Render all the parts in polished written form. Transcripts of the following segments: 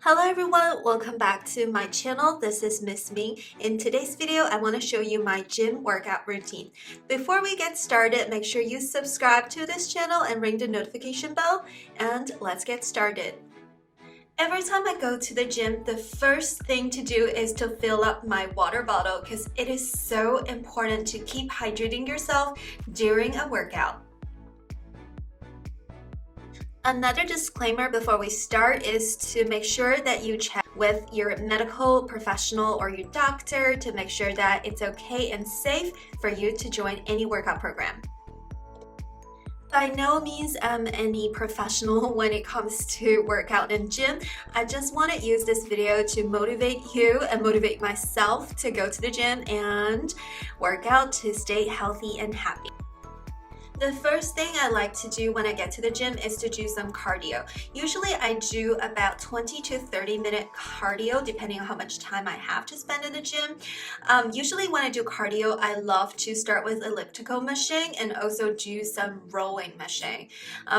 Hello everyone, welcome back to my channel. This is Miss Ming. In today's video, I want to show you my gym workout routine. Before we get started, make sure you subscribe to this channel and ring the notification bell, and let's get started. Every time I go to the gym, the first thing to do is to fill up my water bottle because it is so important to keep hydrating yourself during a workout. Another disclaimer before we start is to make sure that you check with your medical professional or your doctor to make sure that it's okay and safe for you to join any workout program. By no means am any professional when it comes to workout and gym. I just want to use this video to motivate you and motivate myself to go to the gym and work out to stay healthy and happy. The first thing I like to do when I get to the gym is to do some cardio. Usually I do about 20 to 30 minute cardio depending on how much time I have to spend in the gym. Usually when I do cardio, I love to start with elliptical machine and also do some rowing machine.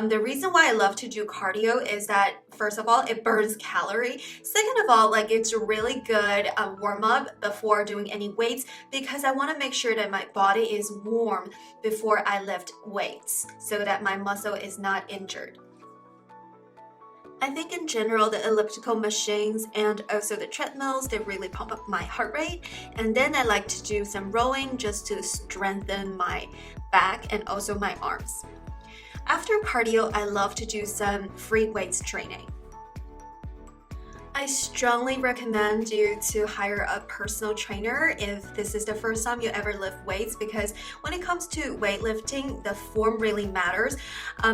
The reason why I love to do cardio is that first of all, it burns calorie. Second of all, it's really good warm up before doing any weights because I want to make sure that my body is warm before I lift weights so that my muscle is not injured. I think in general the elliptical machines and also the treadmills, they really pump up my heart rate, and then I like to do some rowing just to strengthen my back and also my arms. After cardio, I love to do some free weights training. I strongly recommend you to hire a personal trainer if this is the first time you ever lift weights, because when it comes to weightlifting, the form really matters.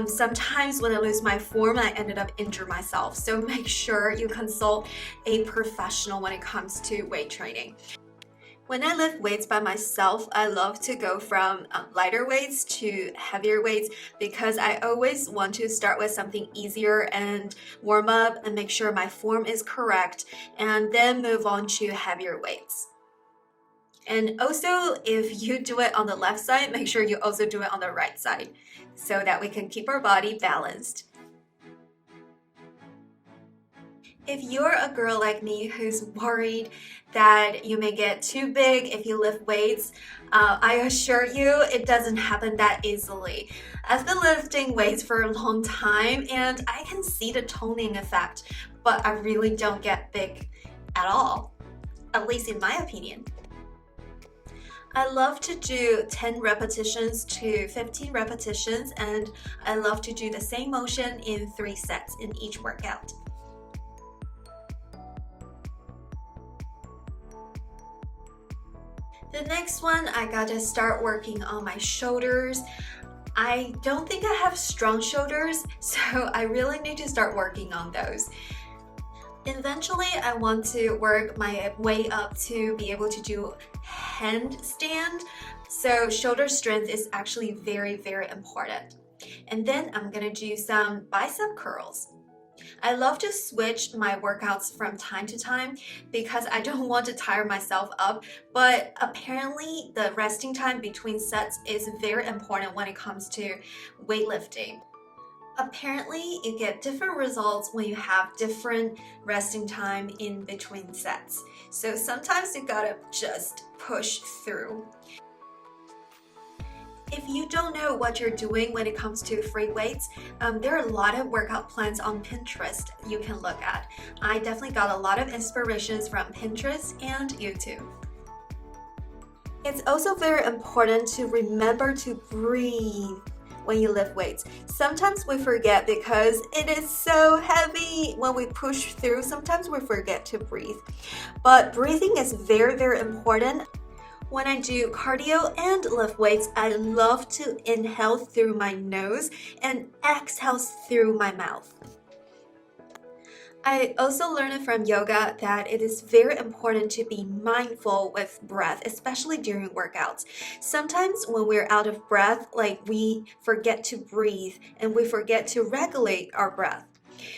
Sometimes when I lose my form, I ended up injuring myself. So make sure you consult a professional when it comes to weight training. When I lift weights by myself, I love to go from lighter weights to heavier weights because I always want to start with something easier and warm up and make sure my form is correct, and then move on to heavier weights. And also, if you do it on the left side, make sure you also do it on the right side so that we can keep our body balanced. If you're a girl like me who's worried that you may get too big if you lift weights, I assure you it doesn't happen that easily. I've been lifting weights for a long time and I can see the toning effect, but I really don't get big at all, at least in my opinion. I love to do 10 repetitions to 15 repetitions, and I love to do the same motion in 3 sets in each workout. The next one, I gotta start working on my shoulders. I don't think I have strong shoulders, so I really need to start working on those. Eventually, I want to work my way up to be able to do handstand. So shoulder strength is actually very, very important. And then I'm gonna do some bicep curls. I love to switch my workouts from time to time because I don't want to tire myself up, but apparently the resting time between sets is very important when it comes to weightlifting. Apparently, you get different results when you have different resting time in between sets. So sometimes you gotta just push through. If you don't know what you're doing when it comes to free weights, there are a lot of workout plans on Pinterest you can look at. I definitely got a lot of inspirations from Pinterest and YouTube. It's also very important to remember to breathe when you lift weights. Sometimes we forget because it is so heavy. When we push through, sometimes we forget to breathe. But breathing is very, very important. When I do cardio and lift weights, I love to inhale through my nose and exhale through my mouth. I also learned from yoga that it is very important to be mindful with breath, especially during workouts. Sometimes when we're out of breath, we forget to breathe and we forget to regulate our breath.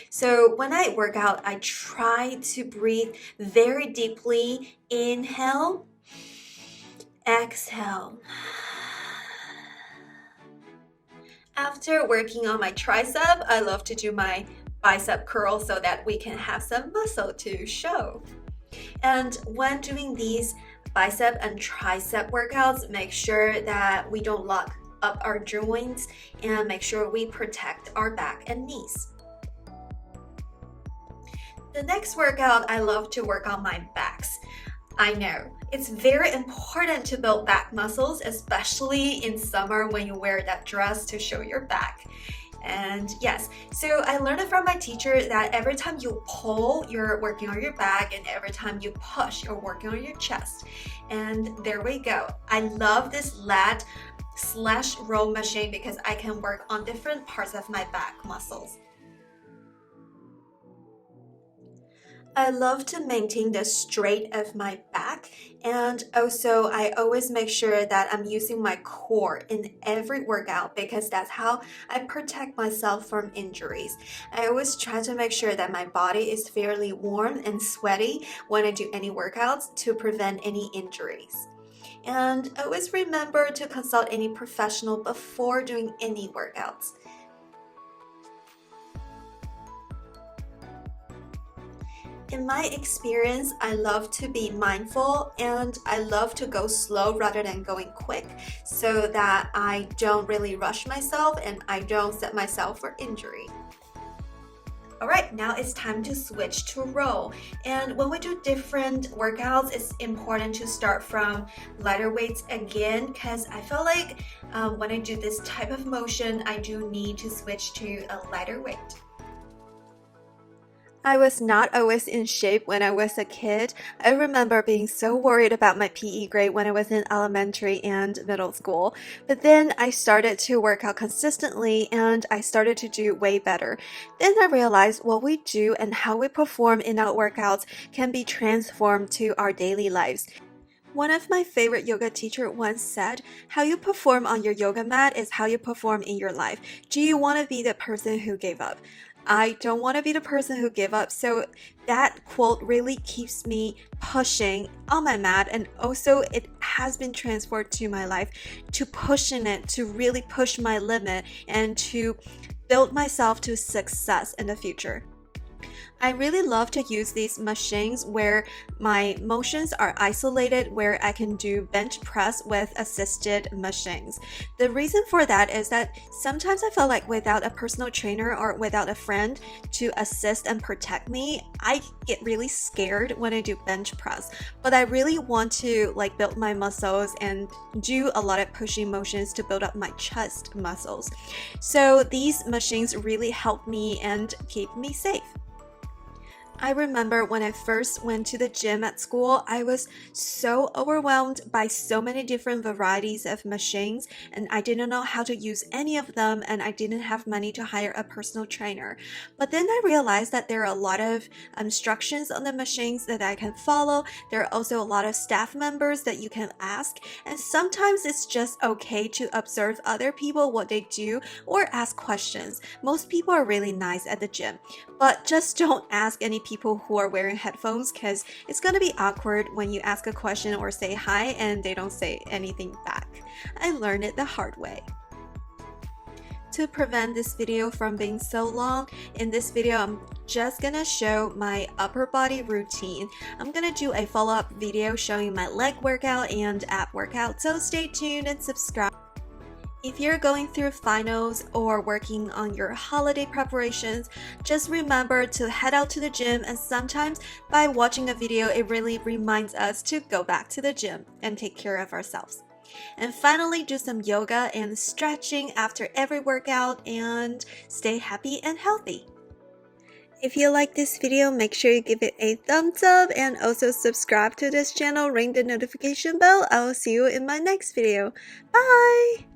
So when I work out, I try to breathe very deeply. Inhale, exhale. After working on my tricep, I love to do my bicep curl so that we can have some muscle to show. And when doing these bicep and tricep workouts, make sure that we don't lock up our joints and make sure we protect our back and knees. The next workout, I love to work on my backs. I know, it's very important to build back muscles, especially in summer when you wear that dress to show your back. And yes, so I learned it from my teacher that every time you pull, you're working on your back, and every time you push, you're working on your chest. And there we go. I love this lat/row machine because I can work on different parts of my back muscles. I love to maintain the straight of my back, and also I always make sure that I'm using my core in every workout because that's how I protect myself from injuries. I always try to make sure that my body is fairly warm and sweaty when I do any workouts to prevent any injuries. And always remember to consult any professional before doing any workouts. In my experience, I love to be mindful and I love to go slow rather than going quick so that I don't really rush myself and I don't set myself for injury. Alright, now it's time to switch to row. And when we do different workouts, it's important to start from lighter weights again because I feel like when I do this type of motion, I do need to switch to a lighter weight. I was not always in shape when I was a kid. I remember being so worried about my PE grade when I was in elementary and middle school. But then I started to work out consistently and I started to do way better. Then I realized what we do and how we perform in our workouts can be transformed to our daily lives. One of my favorite yoga teacher once said, how you perform on your yoga mat is how you perform in your life. Do you want to be the person who gave up? I don't want to be the person who gave up. So that quote really keeps me pushing on my mat, and also it has been transferred to my life to pushing it, to really push my limit and to build myself to success in the future. I really love to use these machines where my motions are isolated, where I can do bench press with assisted machines. The reason for that is that sometimes I feel like without a personal trainer or without a friend to assist and protect me, I get really scared when I do bench press. But I really want to build my muscles and do a lot of pushing motions to build up my chest muscles. So these machines really help me and keep me safe. I remember when I first went to the gym at school, I was so overwhelmed by so many different varieties of machines and I didn't know how to use any of them and I didn't have money to hire a personal trainer. But then I realized that there are a lot of instructions on the machines that I can follow. There are also a lot of staff members that you can ask, and sometimes it's just okay to observe other people what they do or ask questions. Most people are really nice at the gym, but just don't ask any people who are wearing headphones because it's gonna be awkward when you ask a question or say hi and they don't say anything back. I learned it the hard way. To prevent this video from being so long, in this video I'm just gonna show my upper body routine. I'm gonna do a follow-up video showing my leg workout and ab workout, so stay tuned and subscribe. If you're going through finals or working on your holiday preparations, just remember to head out to the gym, and sometimes by watching a video, it really reminds us to go back to the gym and take care of ourselves. And finally, do some yoga and stretching after every workout and stay happy and healthy. If you like this video, make sure you give it a thumbs up and also subscribe to this channel, ring the notification bell. I will see you in my next video. Bye!